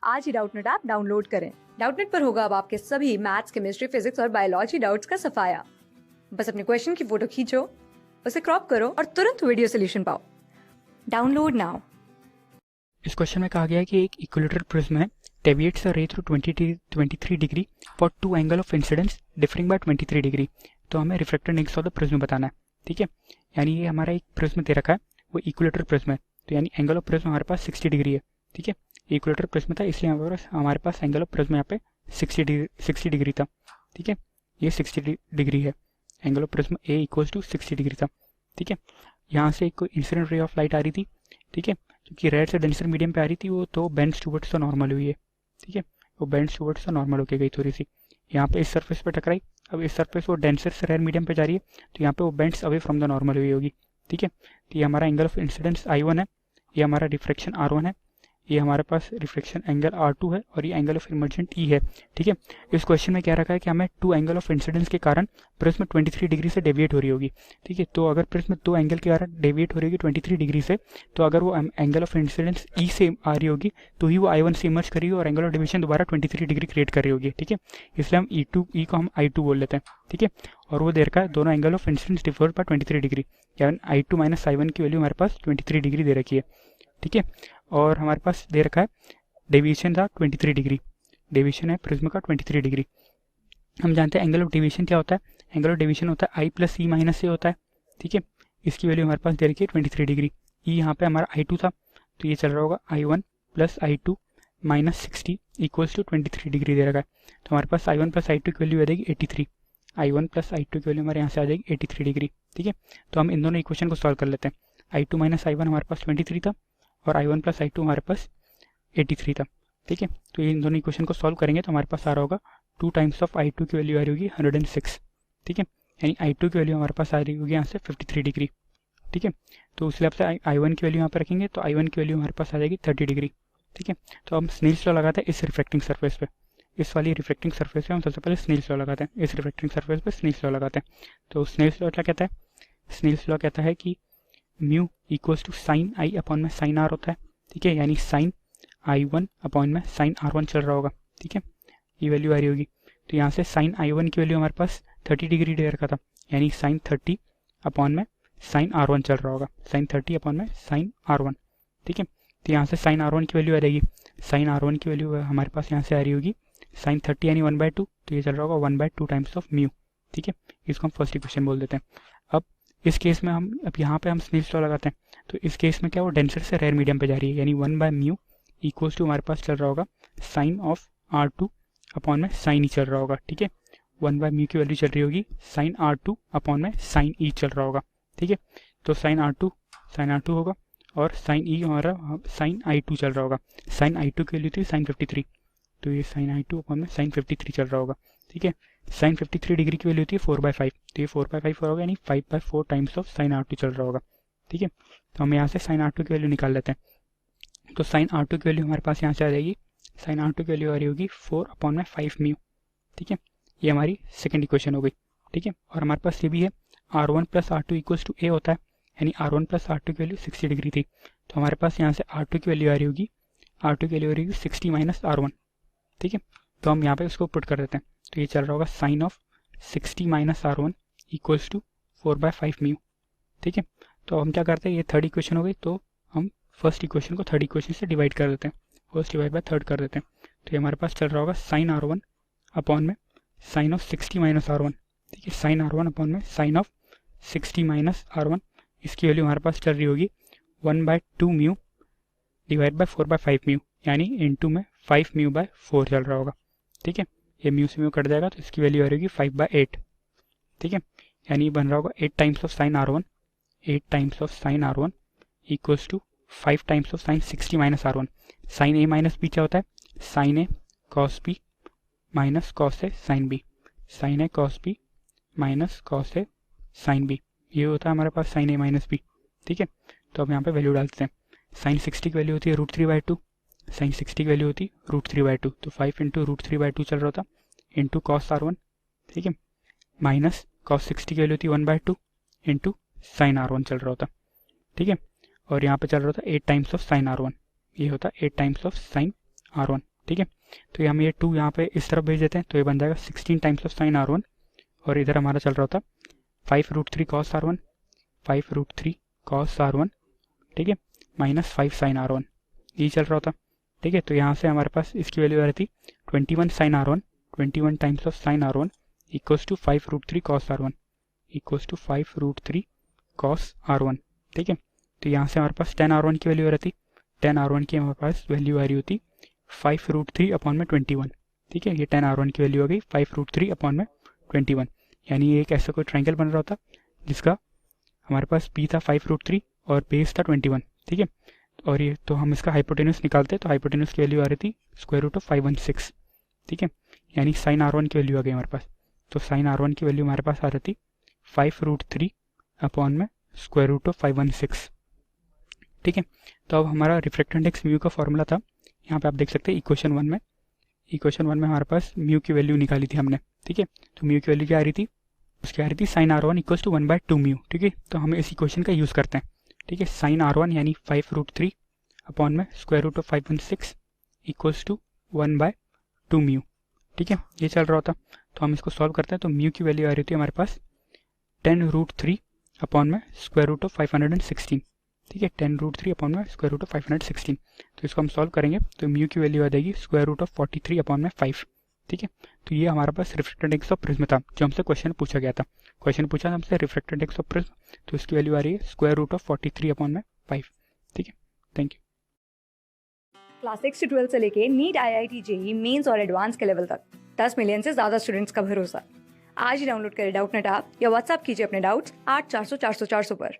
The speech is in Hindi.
आज ही डाउटनेट ऐप डाउनलोड करें। डाउटनेट पर होगा अब आपके सभी मैथ्स, केमिस्ट्री, फिजिक्स और बायोलॉजी डाउट्स का सफाया। बस अपने क्वेश्चन की फोटो खींचो, उसे क्रॉप करो और तुरंत वीडियो सोल्यूशन पाओ। Download now. इस क्वेश्चन में कहा गया है कि एक इक्विलेटरल प्रिज्म है, deviates a ray through 23 degree for two angle of incidence differing by 23 degree. तो हमें refracted index of the prism बताना है। ठीक है, यानी ये हमारा एक प्रिज्म दे रखा है, वो इक्विलेटरल प्रिज्म है, तो यानी एंगल ऑफ प्रिज्म हमारे पास 60 डिग्री है। ठीक है, इक्विलेटरल प्रिज्म था इसलिए हमारे पास एंगल ऑफ प्रिज्म यहाँ पे 60 डिग्री था। ठीक है, ये 60 डिग्री है, angle of prism A equals to 60 degree था। ठीक है, यहाँ से कोई इंसिडेंट रे ऑफ लाइट आ रही थी। ठीक है, क्योंकि रेड से डेंसर मीडियम पे आ रही थी वो, तो बेंड्स टुवर्ड्स द नॉर्मल हुई है। ठीक है, वो बेंड्स टुवर्ड्स द नॉर्मल होके गई थोड़ी सी, यहाँ पे इस सरफेस पे टकराई। अब इस सरफेस वो डेंसर से रेड मीडियम पे जा रही है, तो यहाँ पे वो bends away from the normal हुई होगी। ठीक है, तो ये हमारा एंगल ऑफ इंसिडेंस I1 है, ये हमारा रिफ्लेक्शन R1 है, ये हमारे पास रिफ्लेक्शन एंगल R2 है और ये एंगल ऑफ इमर्जेंट E है। ठीक है, इस क्वेश्चन में क्या रखा है कि हमें टू एंगल ऑफ इंसिडेंस के कारण प्रिज्म 23 डिग्री से डेविएट हो रही होगी। ठीक है, तो अगर प्रिज्म दो एंगल के कारण डेविएट हो रही होगी 23 डिग्री से, तो अगर वो एंगल ऑफ इंसिडेंस E से आ रही होगी तो ही वो I1 से इमर्ज करेगी और एंगल ऑफ डेविएशन दोबारा 23 डिग्री क्रिएट कर रही होगी। ठीक है, इसलिए हम E को हम I2 बोल लेते हैं। ठीक है, और वो दे रखा है दोनों angle of incidence differ by 23 degree, यानी I2 माइनस I1 की वैल्यू हमारे पास 23 डिग्री दे रखी है। ठीक है, और हमारे पास दे रखा है डेविएशन था 23 डिग्री, डेविएशन है प्रिज्म का 23 डिग्री। हम जानते हैं एंगल ऑफ डेविएशन क्या होता है, एंगल ऑफ डेविएशन होता है I प्लस E माइनस से होता है। ठीक है, इसकी वैल्यू हमारे पास दे रखी है 23 डिग्री। E यहाँ पे हमारा I2 था, तो ये चल रहा होगा I1 plus I2 minus 60 equals to 23 degree दे रखा है। तो हमारे पास I1 प्लस I2 की वैल्यू आ जाएगी 83। I1 प्लस I2 की वैल्यू हमारे यहाँ से आ जाएगी 83 डिग्री। ठीक है, तो हम इन दोनों इक्वेशन को सॉल्व कर लेते हैं। I2 माइनस I1 हमारे पास 23 था और I1 प्लस I2 हमारे पास 83 था। ठीक है, तो इन दोनों इक्वेशन को सॉल्व करेंगे तो हमारे पास आ रहा होगा 2 टाइम्स ऑफ I2 की वैल्यू आ रही होगी 106। ठीक है, यानी I2 की वैल्यू हमारे पास आ रही होगी यहाँ से 53 डिग्री। ठीक है, तो उस हिसाब से I1 की वैल्यू यहाँ पर रखेंगे तो I1 की वैल्यू हमारे पास आ जाएगी 30 डिग्री। ठीक है, तो हम स्नेल्स लॉ लगाते हैं इस रिफ्लेक्टिंग सर्फेस पे, इस वाली रिफ्लेक्टिंग सर्फेस पे हम सबसे पहले स्नेल्स लॉ लगाते हैं। इस रिफ्लेक्टिंग सर्फेस पे स्नेल्स लॉ लगाते हैं। तो स्नेल्स लॉ क्या कहता है, स्नेल्स लॉ कहता है कि mu equals to sine I upon में साइन R होता है। ठीक है, यानी साइन I1 अपॉन में साइन R1 चल रहा होगा। ठीक है, ये वैल्यू आ रही होगी, तो यहाँ से साइन I1 की वैल्यू हमारे पास 30 डिग्री दे रखा था, यानी साइन 30 अपॉन में साइन R1 चल रहा होगा, साइन 30 अपॉन में साइन R1। ठीक है, तो यहाँ से साइन R1 की वैल्यू आ जाएगी, साइन R1 की वैल्यू हमारे पास यहाँ से आ रही होगी साइन 30 यानी 1/2, तो ये चल रहा होगा 1/2 टाइम्स ऑफ म्यू। ठीक है, इसको हम फर्स्ट इक्वेशन बोल देते हैं। अब इस केस में अब यहाँ पे हम स्नेल्स लॉ लगाते हैं, तो इस केस में क्या वो डेंसर से रेयर मीडियम पे जा रही है, यानी 1/μ इक्वल्स टू हमारे पास चल रहा होगा साइन ऑफ R2 अपॉन में साइन E चल रहा होगा। ठीक है, 1/μ की वैल्यू चल रही होगी साइन R2 अपॉन में साइन E चल रहा होगा। ठीक है, तो साइन R2 होगा और साइन E हमारा साइन I2 चल रहा होगा। साइन I2 की वैल्यू थी साइन 53, तो ये साइन I2 अपॉन में साइन 53 चल रहा होगा। ठीक है, साइन 53 डिग्री की वैल्यू थी 4/5, तो ये 4/5 होगा, यानी 5/4 टाइम्स ऑफ साइन R2 चल रहा होगा। ठीक है, तो हम यहाँ से साइन R2 की वैल्यू निकाल लेते हैं। तो साइन R2 की वैल्यू हमारे पास यहाँ से आ जाएगी, साइन R2 की वैल्यू आ रही होगी 4/5μ। ठीक है, ये हमारी सेकंड इक्वेशन हो गई। ठीक है, और हमारे पास ये भी है R1 plus R2 equals to A होता है, यानी R1 प्लस R2 की वैल्यू 60 डिग्री थी, तो हमारे पास यहाँ से R2 की वैल्यू आ रही होगी, R2 की वैल्यू आ रही होगी 60 माइनस R1। ठीक है, तो हम यहाँ पे उसको पुट कर देते हैं, तो ये चल रहा होगा sine of 60 minus R1 equals to 4/5μ। ठीक है, तो हम क्या करते हैं, ये थर्ड इक्वेशन हो गई, तो हम फर्स्ट इक्वेशन को थर्ड इक्वेशन से डिवाइड कर देते हैं, फर्स्ट डिवाइड बाय थर्ड कर देते हैं, तो ये हमारे पास चल रहा होगा साइन R1 अपॉन में साइन ऑफ 60 माइनस R1। ठीक है, साइन R1 अपॉन में साइन ऑफ 60 माइनस R1, इसकी वैल्यू हमारे पास चल रही होगी 1/2μ डिवाइड बाय 4/5μ, यानी इंटू में 5μ/4 चल रहा होगा। ठीक है, ये म्यू से म्यू कट जाएगा, तो इसकी वैल्यू आ रही होगी 5/8। ठीक है, यानी बन रहा होगा 8 times of sine R1, 8 times of sine R1 equals to 5 times of sine 60 minus R1। Sine A minus B क्या होता है, sine A cos B minus cos A sine B, sine A cos B minus cos A sine B, ये होता है हमारे पास साइन A माइनस B। ठीक है, तो अब यहाँ पे वैल्यू डालते हैं। साइन 60 की वैल्यू होती है √3/2, साइन 60 की वैल्यू होती है √3/2, तो 5 इंटू √3/2 चल रहा था इंटू कॉस R1। ठीक है, माइनस कॉस 60 की वैल्यू होती है 1/2 इंटू साइन R1 चल रहा होता। ठीक है, और यहाँ पे चल रहा था 8 टाइम्स ऑफ साइन R1, ये होता 8 टाइम्स ऑफ साइन R1। ठीक है। तो हम ये 2 यहाँ पे इस तरफ भेज देते हैं, तो ये बन जाएगा 16 टाइम्स ऑफ साइन R1, और इधर हमारा चल रहा होता 5√3 cos R1, 5√3 cos R1, ठीक है, माइनस 5 साइन R1, ये चल रहा होता, ठीक है। तो यहाँ से हमारे पास इसकी वैल्यू आ रही थी 21 sine R1, 21 times of sine R1 equals to 5√3 cos R1, equals to 5√3 cos R1, ठीक है। तो यहाँ से हमारे पास 10 R1 की वैल्यू आ रही थी, 10 R1 की हमारे पास वैल्यू आ रही होती 5√3 अपॉन में 21, ठीक है। ये 10 R1 की वैल्यू आ गई 5√3 अपॉन में 21, यानी एक ऐसा कोई ट्राइंगल बन रहा होता जिसका हमारे पास पी था 5√3 और बेस था 21, ठीक है। और ये तो हम इसका हाइपोटेन्यूस निकालते, तो हाइपोटेन्यूस की वैल्यू आ रही थी स्क्वायर रूट ऑफ 516, ठीक है, यानी साइन R1 की वैल्यू आ गई हमारे पास। तो साइन R1 की वैल्यू हमारे पास आ रही थी 5√3 अपॉन में स्क्वायर रूट ऑफ 516, ठीक है। तो अब हमारा रिफ्रैक्टिव इंडेक्स म्यू का फॉर्मूला था, यहाँ पे आप देख सकते हैं इक्वेशन 1 में हमारे पास म्यू की वैल्यू निकाली थी हमने, ठीक है। तो म्यू की वैल्यू क्या आ रही थी, उसकी आ रही थी sign R1 equals to 1/2 mu, ठीक है। तो हम इस इक्वेशन का यूज़ करते हैं, ठीक है। साइन R1 यानी 5√3 अपॉन में square root of 516 equals to 1/2 mu, ठीक है, ये चल रहा होता। तो हम इसको सॉल्व करते हैं, तो म्यू की वैल्यू आ रही थी हमारे पास 10√3 अपॉन में स्क्वायर रूट ऑफ 516, ठीक है, 10√3 अपॉन में स्क्वायर रूट ऑफ 516। तो इसको हम सॉल्व करेंगे, तो म्यू की वैल्यू आ जाएगी स्क्वायर रूट ऑफ 43 अपॉन में 5, ठीक है। तो ये हमारे पास रिफ्रैक्टिव इंडेक्स ऑफ प्रिज्म था, जो हमसे क्वेश्चन पूछा गया था। क्वेश्चन पूछा था हमसे रिफ्रैक्टिव इंडेक्स ऑफ प्रिज्म, तो इसकी वैल्यू आ रही है स्क्वायर रूट ऑफ 43 अपॉन में 5, ठीक है। Thank you. क्लास 6 से 12 से लेके नीट, IIT, JEE मेंस और एडवांस के लेवल तक 10 मिलियन से ज्यादा स्टूडेंट्स का भरोसा। आज ही डाउनलोड करें डाउटनेट ऐप या व्हाट्सएप कीजिए अपने डाउट्स 8400 400 400 पर।